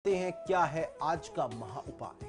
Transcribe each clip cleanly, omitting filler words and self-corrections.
हैं क्या है आज का महा उपाय।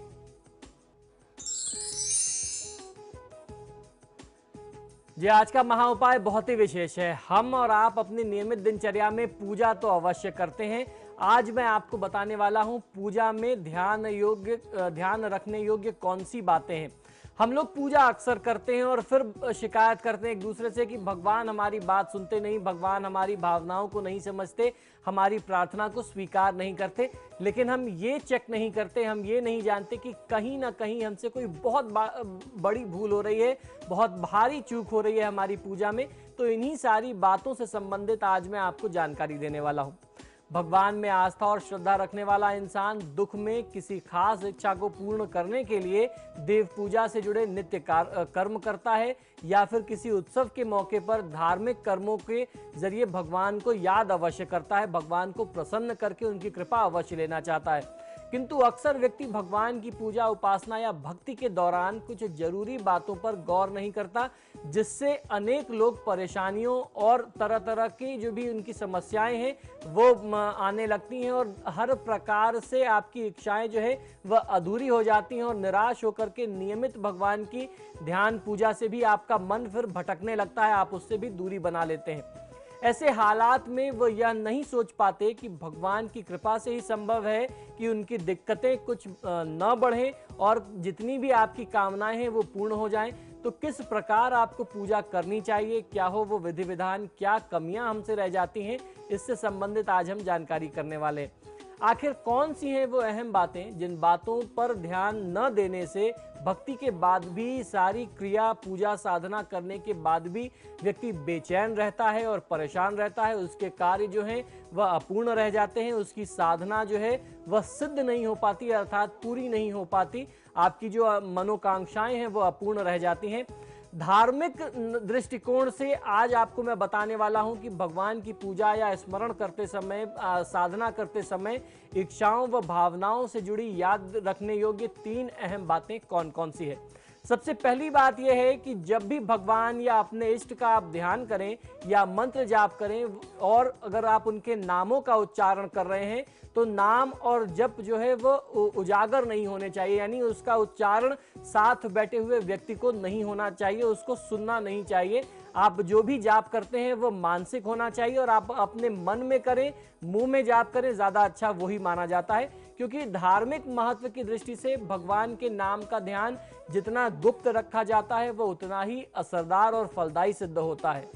जी, आज का महा उपाय बहुत ही विशेष है। हम और आप अपनी नियमित दिनचर्या में पूजा तो अवश्य करते हैं। आज मैं आपको बताने वाला हूं पूजा में ध्यान रखने योग्य कौन सी बातें हैं। हम लोग पूजा अक्सर करते हैं और फिर शिकायत करते हैं एक दूसरे से कि भगवान हमारी बात सुनते नहीं, भगवान हमारी भावनाओं को नहीं समझते, हमारी प्रार्थना को स्वीकार नहीं करते। लेकिन हम ये चेक नहीं करते, हम ये नहीं जानते कि कहीं ना कहीं हमसे कोई बहुत बड़ी भूल हो रही है, बहुत भारी चूक हो रही है हमारी पूजा में। तो इन्हीं सारी बातों से संबंधित आज मैं आपको जानकारी देने वाला हूं। भगवान में आस्था और श्रद्धा रखने वाला इंसान दुख में किसी खास इच्छा को पूर्ण करने के लिए देव पूजा से जुड़े नित्य कर्म करता है या फिर किसी उत्सव के मौके पर धार्मिक कर्मों के जरिए भगवान को याद अवश्य करता है, भगवान को प्रसन्न करके उनकी कृपा अवश्य लेना चाहता है। किंतु अक्सर व्यक्ति भगवान की पूजा उपासना या भक्ति के दौरान कुछ जरूरी बातों पर गौर नहीं करता, जिससे अनेक लोग परेशानियों और तरह तरह की जो भी उनकी समस्याएं हैं वो आने लगती हैं और हर प्रकार से आपकी इच्छाएं जो है वह अधूरी हो जाती हैं और निराश होकर के नियमित भगवान की ध्यान पूजा से भी आपका मन फिर भटकने लगता है, आप उससे भी दूरी बना लेते हैं। ऐसे हालात में वो यह नहीं सोच पाते कि भगवान की कृपा से ही संभव है कि उनकी दिक्कतें कुछ न बढ़ें और जितनी भी आपकी कामनाएं हैं वो पूर्ण हो जाएं। तो किस प्रकार आपको पूजा करनी चाहिए, क्या हो वो विधि विधान, क्या कमियां हमसे रह जाती हैं, इससे संबंधित आज हम जानकारी करने वाले हैं। आखिर कौन सी हैं वो अहम बातें जिन बातों पर ध्यान न देने से भक्ति के बाद भी, सारी क्रिया पूजा साधना करने के बाद भी व्यक्ति बेचैन रहता है और परेशान रहता है, उसके कार्य जो हैं वह अपूर्ण रह जाते हैं, उसकी साधना जो है वह सिद्ध नहीं हो पाती, अर्थात पूरी नहीं हो पाती, आपकी जो मनोकांक्षाएं हैं वो अपूर्ण रह जाती हैं। धार्मिक दृष्टिकोण से आज आपको मैं बताने वाला हूं कि भगवान की पूजा या स्मरण करते समय, साधना करते समय इच्छाओं व भावनाओं से जुड़ी याद रखने योग्य 3 अहम बातें कौन कौन सी है। सबसे पहली बात यह है कि जब भी भगवान या अपने इष्ट का आप ध्यान करें या मंत्र जाप करें और अगर आप उनके नामों का उच्चारण कर रहे हैं तो नाम और जप जो है वो उजागर नहीं होने चाहिए, यानी उसका उच्चारण साथ बैठे हुए व्यक्ति को नहीं होना चाहिए, उसको सुनना नहीं चाहिए। आप जो भी जाप करते हैं वो मानसिक होना चाहिए और आप अपने मन में करें, मुंह में जाप करें, ज्यादा अच्छा वही माना जाता है। क्योंकि धार्मिक महत्व की दृष्टि से भगवान के नाम का ध्यान जितना गुप्त रखा जाता है वो उतना ही असरदार और फलदायी सिद्ध होता है।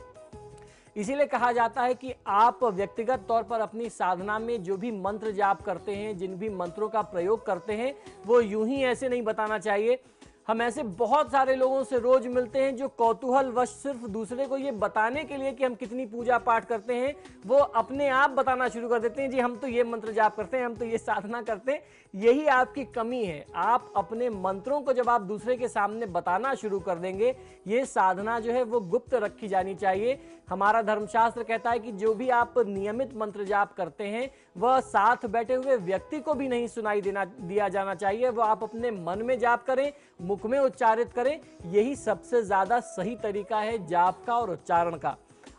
इसीलिए कहा जाता है कि आप व्यक्तिगत तौर पर अपनी साधना में जो भी मंत्र जाप करते हैं, जिन भी मंत्रों का प्रयोग करते हैं, वो यूं ही ऐसे नहीं बताना चाहिए। हम ऐसे बहुत सारे लोगों से रोज मिलते हैं जो कौतूहलवश सिर्फ दूसरे को ये बताने के लिए कि हम कितनी पूजा पाठ करते हैं, वो अपने आप बताना शुरू कर देते हैं, जी हम तो ये मंत्र जाप करते हैं, हम तो ये साधना करते हैं। यही आपकी कमी है। आप अपने मंत्रों को जब आप दूसरे के सामने बताना शुरू कर देंगे, ये साधना जो है वो गुप्त रखी जानी चाहिए। हमारा धर्मशास्त्र कहता है कि जो भी आप नियमित मंत्र जाप करते हैं वह साथ बैठे हुए व्यक्ति को भी नहीं सुनाई दिया जाना चाहिए, वो आप अपने मन में जाप करें, मुख में उच्चारित करें। यही सबसे ज्यादा सही तरीका है जाप का और उच्चारण का।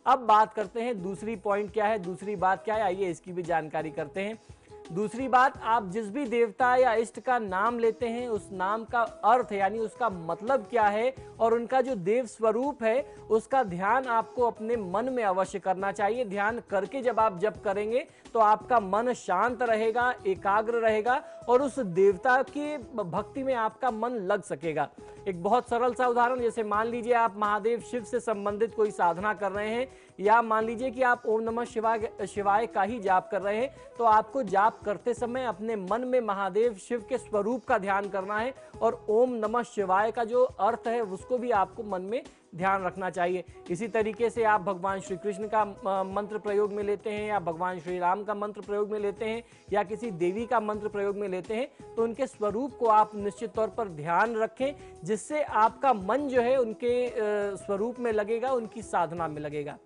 अब बात करते हैं दूसरी पॉइंट क्या है, दूसरी बात क्या है, आइए इसकी भी जानकारी करते हैं। दूसरी बात, आप जिस भी देवता या इष्ट का नाम लेते हैं उस नाम का अर्थ यानी उसका मतलब क्या है और उनका जो देव स्वरूप है उसका ध्यान आपको अपने मन में अवश्य करना चाहिए। ध्यान करके जब आप जप करेंगे तो आपका मन शांत रहेगा, एकाग्र रहेगा और उस देवता की भक्ति में आपका मन लग सकेगा। एक बहुत सरल सा उदाहरण, जैसे मान लीजिए आप महादेव शिव से संबंधित कोई साधना कर रहे हैं या मान लीजिए कि आप ओम नमः शिवाय का ही जाप कर रहे हैं, तो आपको जाप करते समय अपने मन में महादेव शिव के स्वरूप का ध्यान करना है और ओम नमः शिवाय का जो अर्थ है उसको भी आपको मन में ध्यान रखना चाहिए। इसी तरीके से आप भगवान श्री कृष्ण का मंत्र प्रयोग में लेते हैं या भगवान श्री राम का मंत्र प्रयोग में लेते हैं या किसी देवी का मंत्र प्रयोग में लेते हैं, तो उनके स्वरूप को आप निश्चित तौर पर ध्यान रखें, जिससे आपका मन जो है उनके स्वरूप में लगेगा, उनकी साधना में लगेगा।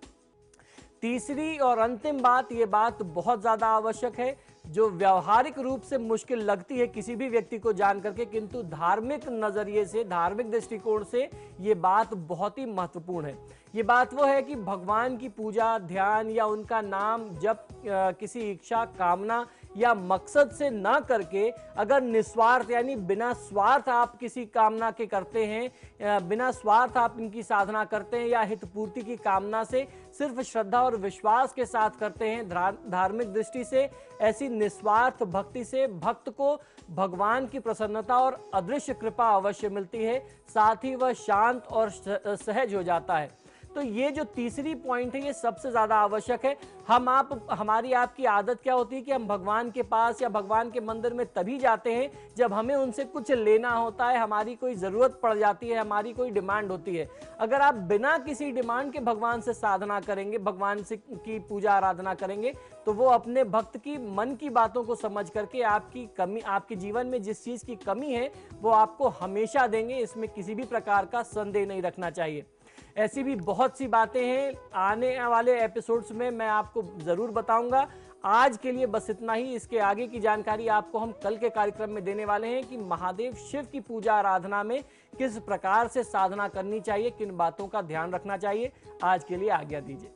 तीसरी और अंतिम बात, ये बात बहुत ज्यादा आवश्यक है, जो व्यवहारिक रूप से मुश्किल लगती है किसी भी व्यक्ति को जान करके, किंतु धार्मिक नजरिए से, धार्मिक दृष्टिकोण से ये बात बहुत ही महत्वपूर्ण है। ये बात वो है कि भगवान की पूजा, ध्यान या उनका नाम जब किसी इच्छा, कामना या मकसद से ना करके अगर निस्वार्थ यानी बिना स्वार्थ आप किसी कामना के करते हैं, बिना स्वार्थ आप इनकी साधना करते हैं या हित पूर्ति की कामना से सिर्फ श्रद्धा और विश्वास के साथ करते हैं, धार्मिक दृष्टि से ऐसी निस्वार्थ भक्ति से भक्त को भगवान की प्रसन्नता और अदृश्य कृपा अवश्य मिलती है, साथ ही वह शांत और सहज हो जाता है। तो ये जो तीसरी पॉइंट है ये सबसे ज्यादा आवश्यक है। हमारी आपकी आदत क्या होती है कि हम भगवान के पास या भगवान के मंदिर में तभी जाते हैं जब हमें उनसे कुछ लेना होता है, हमारी कोई जरूरत पड़ जाती है, हमारी कोई डिमांड होती है। अगर आप बिना किसी डिमांड के भगवान से साधना करेंगे, भगवान से की पूजा आराधना करेंगे, तो वो अपने भक्त की मन की बातों को समझ करके आपकी कमी, आपके जीवन में जिस चीज की कमी है वो आपको हमेशा देंगे, इसमें किसी भी प्रकार का संदेह नहीं रखना चाहिए। ऐसी भी बहुत सी बातें हैं, आने वाले एपिसोड्स में मैं आपको जरूर बताऊंगा। आज के लिए बस इतना ही। इसके आगे की जानकारी आपको हम कल के कार्यक्रम में देने वाले हैं कि महादेव शिव की पूजा आराधना में किस प्रकार से साधना करनी चाहिए, किन बातों का ध्यान रखना चाहिए। आज के लिए आज्ञा दीजिए।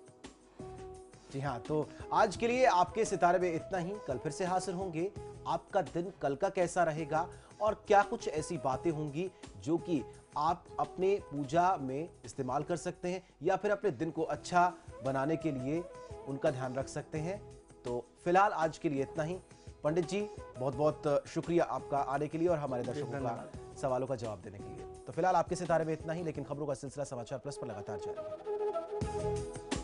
जी हाँ, तो आज के लिए आपके सितारे में इतना ही। कल फिर से हाजिर होंगे। आपका दिन कल का कैसा रहेगा और क्या कुछ ऐसी बातें होंगी जो कि आप अपने पूजा में इस्तेमाल कर सकते हैं या फिर अपने दिन को अच्छा बनाने के लिए उनका ध्यान रख सकते हैं। तो फिलहाल आज के लिए इतना ही। पंडित जी, बहुत बहुत शुक्रिया आपका आने के लिए और हमारे दर्शकों का सवालों का जवाब देने के लिए। तो फिलहाल आपके सितारे में इतना ही, लेकिन खबरों का सिलसिला समाचार प्लस पर लगातार जारी है।